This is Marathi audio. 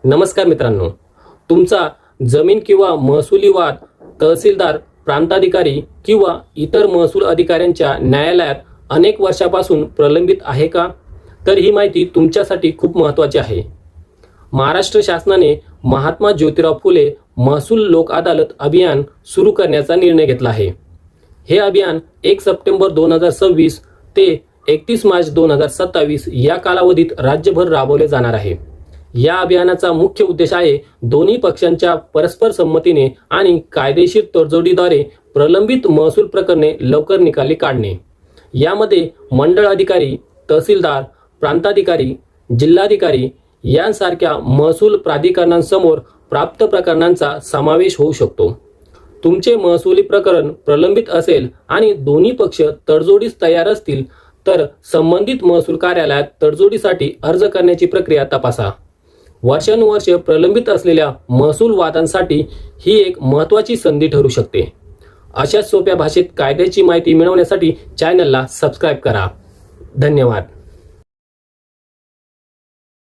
नमस्कार मित्रांनो, तुमचा जमीन किंवा महसुली वाद तहसीलदार, प्रांताधिकारी किंवा इतर महसूल अधिकाऱ्यांच्या न्यायालयात अनेक वर्षापासून प्रलंबित आहे का? तर ही माहिती तुमच्यासाठी खूप महत्त्वाची आहे. महाराष्ट्र शासनाने महात्मा ज्योतिराव फुले महसूल लोक अदालत अभियान सुरू करण्याचा निर्णय घेतला आहे. हे अभियान 1 सप्टेंबर 2026 ते 31 मार्च 2027 या कालावधीत राज्यभर राबवले जाणार आहे. या अभियानाचा मुख्य उद्देश आहे दोन्ही पक्षांच्या परस्पर संमतीने आणि कायदेशीर तडजोडीद्वारे प्रलंबित महसूल प्रकरणे लवकर निकाली काढणे. यामध्ये मंडळ अधिकारी, तहसीलदार, प्रांताधिकारी, जिल्हाधिकारी यांसारख्या महसूल प्राधिकरणांसमोर प्राप्त प्रकरणांचा समावेश होऊ शकतो. तुमचे महसुली प्रकरण प्रलंबित असेल आणि दोन्ही पक्ष तडजोडीस तयार असतील तर संबंधित महसूल कार्यालयात तडजोडीसाठी अर्ज करण्याची प्रक्रिया तपासा. वर्षानुवर्षे प्रलंबित असलेल्या महसूल वादांसाठी ही एक महत्त्वाची संधी ठरू शकते. अशा सोप्या भाषेत कायद्याची माहिती मिळवण्यासाठी चॅनलला सबस्क्राईब करा. धन्यवाद.